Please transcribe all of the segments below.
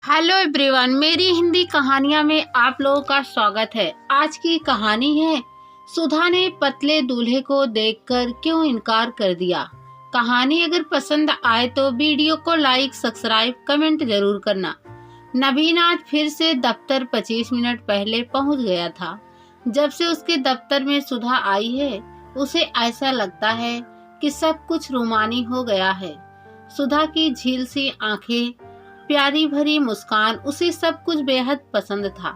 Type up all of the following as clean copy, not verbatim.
Hello everyone, मेरी हिंदी कहानियां में आप लोगों का स्वागत है। आज की कहानी है सुधा ने पतले दूल्हे को देखकर क्यों इनकार कर दिया। कहानी अगर पसंद आए तो वीडियो को लाइक, सब्सक्राइब, कमेंट जरूर करना। नवीन आज फिर से दफ्तर 25 मिनट पहले पहुंच गया था। जब से उसके दफ्तर में सुधा आई है उसे ऐसा लगता है कि सब कुछ रोमानी हो गया है। सुधा की झील सी आंखें, प्यारी भरी मुस्कान, उसे सब कुछ बेहद पसंद था।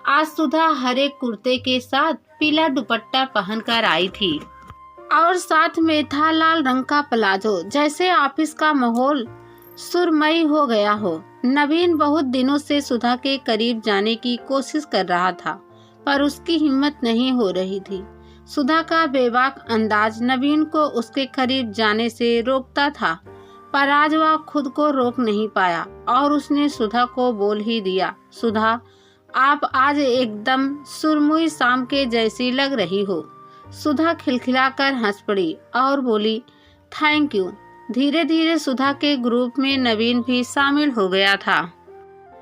आज सुधा हरे कुर्ते के साथ पीला दुपट्टा पहनकर आई थी और साथ में था लाल रंग का प्लाजो, जैसे ऑफिस का माहौल सुरमई हो गया हो। नवीन बहुत दिनों से सुधा के करीब जाने की कोशिश कर रहा था, पर उसकी हिम्मत नहीं हो रही थी। सुधा का बेबाक अंदाज नवीन को उसके करीब जाने से रोकता था, पर आज वह खुद को रोक नहीं पाया और उसने सुधा को बोल ही दिया, सुधा, आप आज एकदम सुरमुई शाम के जैसी लग रही हो। सुधा खिलखिलाकर हंस पड़ी और बोली, थैंक यू। धीरे धीरे सुधा के ग्रुप में नवीन भी शामिल हो गया था।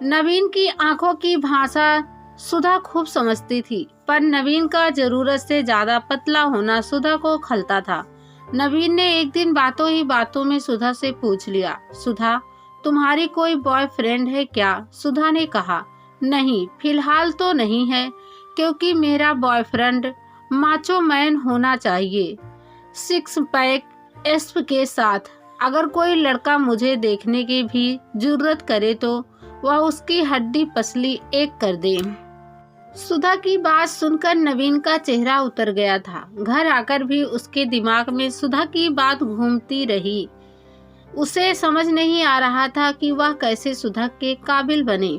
नवीन की आंखों की भाषा सुधा खूब समझती थी, पर नवीन का जरूरत से ज्यादा पतला होना सुधा को खलता था। नवीन ने एक दिन बातों ही बातों में सुधा से पूछ लिया, सुधा, तुम्हारी कोई बॉयफ्रेंड है क्या? सुधा ने कहा, नहीं, फिलहाल तो नहीं है, क्योंकि मेरा बॉयफ्रेंड माचो मैन होना चाहिए, 6 पैक एस्प के साथ। अगर कोई लड़का मुझे देखने की भी जरूरत करे तो वह उसकी हड्डी पसली एक कर दे। सुधा की बात सुनकर नवीन का चेहरा उतर गया था। घर आकर भी उसके दिमाग में सुधा की बात घूमती रही। उसे समझ नहीं आ रहा था कि वह कैसे सुधा के काबिल बने।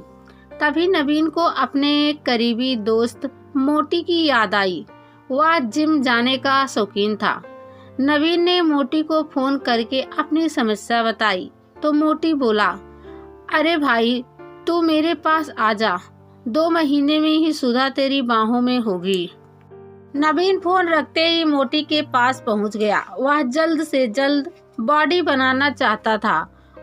तभी नवीन को अपने एक करीबी दोस्त मोटी की याद आई। वह जिम जाने का शौकीन था। नवीन ने मोटी को फोन करके अपनी समस्या बताई तो मोटी बोला, अरे भाई, तू मेरे पास आ जा, 2 महीने में ही सुधा तेरी बाहों में होगी। नवीन फोन रखते ही मोटी के पास पहुंच गया। वह जल्द से जल्द बॉडी बनाना चाहता था।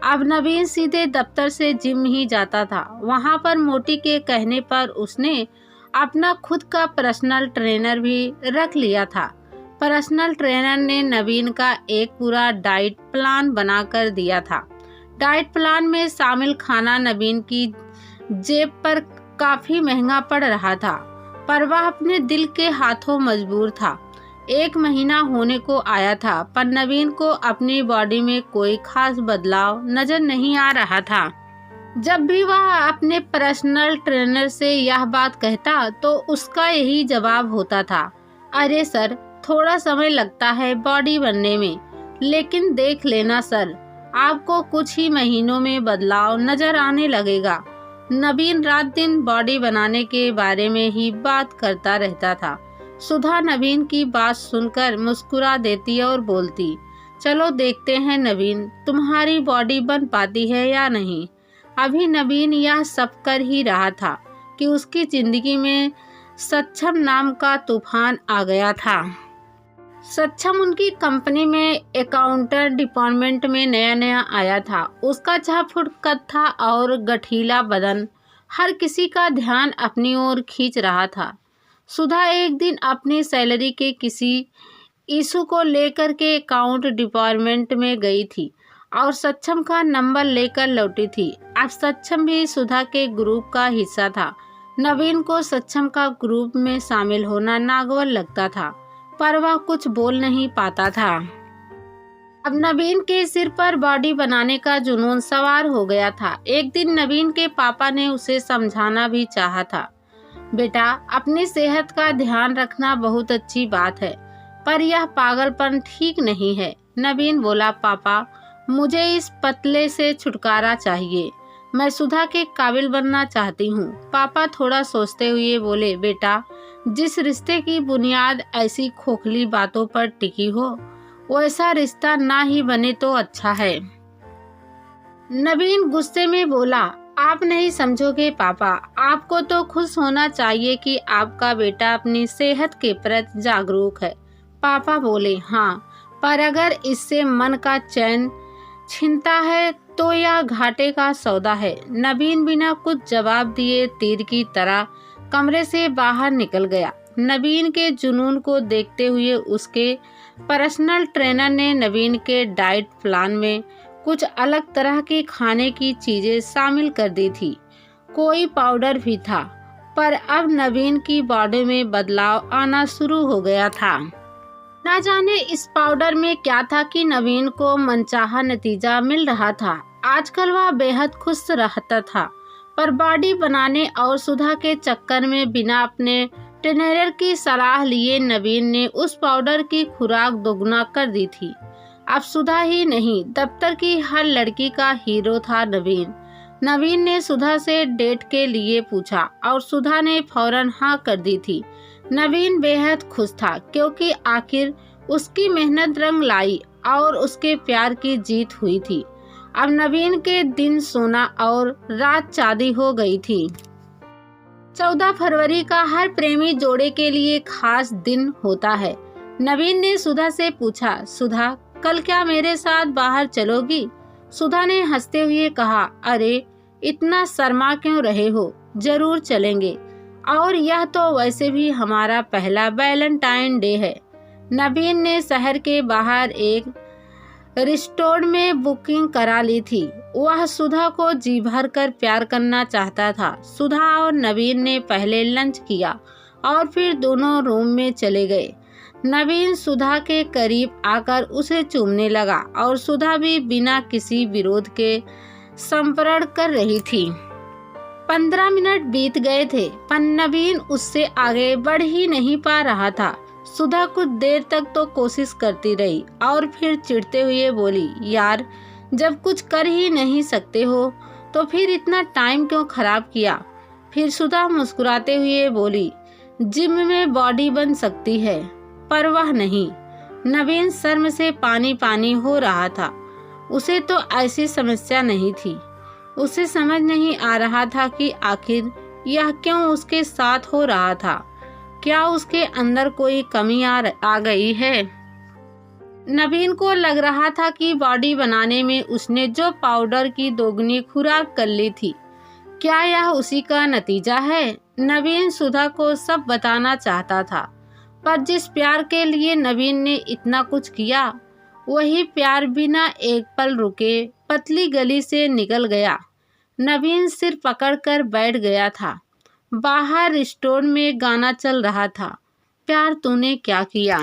अब नवीन सीधे दफ्तर से जिम ही जाता था। वहां पर मोटी के कहने पर उसने अपना खुद का पर्सनल ट्रेनर भी रख लिया था। पर्सनल ट्रेनर ने नवीन का एक पूरा डाइट प्लान बना कर दिया था। डाइट प्लान में शामिल खाना नवीन की जेब पर काफी महंगा पड़ रहा था, पर वह अपने दिल के हाथों मजबूर था। 1 महीना होने को आया था, पर नवीन को अपनी बॉडी में कोई खास बदलाव नजर नहीं आ रहा था। जब भी वह अपने पर्सनल ट्रेनर से यह बात कहता तो उसका यही जवाब होता था, अरे सर, थोड़ा समय लगता है बॉडी बनने में, लेकिन देख लेना सर, आपको कुछ ही महीनों में बदलाव नजर आने लगेगा। नवीन रात दिन बॉडी बनाने के बारे में ही बात करता रहता था। सुधा नवीन की बात सुनकर मुस्कुरा देती और बोलती, चलो देखते हैं नवीन, तुम्हारी बॉडी बन पाती है या नहीं। अभी नवीन यह सब कर ही रहा था कि उसकी जिंदगी में सक्षम नाम का तूफान आ गया था। सक्षम उनकी कंपनी में अकाउंटर डिपार्टमेंट में नया नया आया था। उसका 6 फुट कद था और गठीला बदन हर किसी का ध्यान अपनी ओर खींच रहा था। सुधा एक दिन अपनी सैलरी के किसी इशू को लेकर के अकाउंट डिपार्टमेंट में गई थी और सक्षम का नंबर लेकर लौटी थी। अब सक्षम भी सुधा के ग्रुप का हिस्सा था। नवीन को सक्षम का ग्रुप में शामिल होना नागवार लगता था, पर वह कुछ बोल नहीं पाता था। अब नवीन के सिर पर बॉडी बनाने का जुनून सवार हो गया था। एक दिन नवीन के पापा ने उसे समझाना भी चाहा था, बेटा, अपनी सेहत का ध्यान रखना बहुत अच्छी बात है, पर यह पागलपन ठीक नहीं है। नवीन बोला, पापा, मुझे इस पतले से छुटकारा चाहिए, मैं सुधा के काबिल बनना चाहती हूँ। पापा थोड़ा सोचते हुए बोले, बेटा, जिस रिश्ते की बुनियाद ऐसी खोखली बातों पर टिकी हो, वैसा रिश्ता ना ही बने तो अच्छा है। नवीन गुस्से में बोला, आप नहीं समझोगे पापा, आपको तो खुश होना चाहिए कि आपका बेटा अपनी सेहत के प्रति जागरूक है। पापा बोले, हाँ, पर अगर इससे मन का चैन छिनता है तो यह घाटे का सौदा है। नवीन बिना कुछ जवाब दिए तीर की तरह कमरे से बाहर निकल गया। नवीन के जुनून को देखते हुए उसके पर्सनल ट्रेनर ने नवीन के डाइट प्लान में कुछ अलग तरह के खाने की चीजें शामिल कर दी थी। कोई पाउडर भी था, पर अब नवीन की बॉडी में बदलाव आना शुरू हो गया था। ना जाने इस पाउडर में क्या था कि नवीन को मनचाहा नतीजा मिल रहा था। आजकल वह बेहद खुश रहता था, पर बॉडी बनाने और सुधा के चक्कर में बिना अपने ट्रेनर की सलाह लिए नवीन ने उस पाउडर की खुराक दोगुना कर दी थी। अब सुधा ही नहीं, दफ्तर की हर लड़की का हीरो था नवीन। नवीन ने सुधा से डेट के लिए पूछा और सुधा ने फौरन हाँ कर दी थी। नवीन बेहद खुश था, क्योंकि आखिर उसकी मेहनत रंग लाई और उसके प्यार की जीत हुई थी। अब नवीन के दिन सोना और रात चांदी हो गई थी। 14 फरवरी का हर प्रेमी जोड़े के लिए खास दिन होता है। नवीन ने सुधा से पूछा, सुधा कल क्या मेरे साथ बाहर चलोगी? सुधा ने हंसते हुए कहा, अरे इतना शर्मा क्यों रहे हो, जरूर चलेंगे। और यह तो वैसे भी हमारा पहला वैलेंटाइन डे है। नवीन ने शहर के बाहर एक रेस्टोरेंट में बुकिंग करा ली थी। वह सुधा को जी भर कर प्यार करना चाहता था। सुधा और नवीन ने पहले लंच किया और फिर दोनों रूम में चले गए। नवीन सुधा के करीब आकर उसे चूमने लगा और सुधा भी बिना किसी विरोध के संप्रण कर रही थी। 15 मिनट बीत गए थे, पर नवीन उससे आगे बढ़ ही नहीं पा रहा था। सुधा कुछ देर तक तो कोशिश करती रही और फिर चिढ़ते हुए बोली, यार जब कुछ कर ही नहीं सकते हो तो फिर इतना टाइम क्यों खराब किया? फिर सुधा मुस्कुराते हुए बोली, जिम में बॉडी बन सकती है, पर वह नहीं। नवीन शर्म से पानी पानी हो रहा था। उसे तो ऐसी समस्या नहीं थी। उसे समझ नहीं आ रहा था कि आखिर यह क्यों उसके साथ हो रहा था। क्या उसके अंदर कोई कमी आ गई है? नवीन को लग रहा था कि बॉडी बनाने में उसने जो पाउडर की दोगुनी खुराक कर ली थी, क्या यह उसी का नतीजा है? नवीन सुधा को सब बताना चाहता था, पर जिस प्यार के लिए नवीन ने इतना कुछ किया, वही प्यार बिना एक पल रुके पतली गली से निकल गया। नवीन सिर पकड़कर बैठ गया था। बाहर रेस्टोरेंट में गाना चल रहा था, प्यार तूने क्या किया।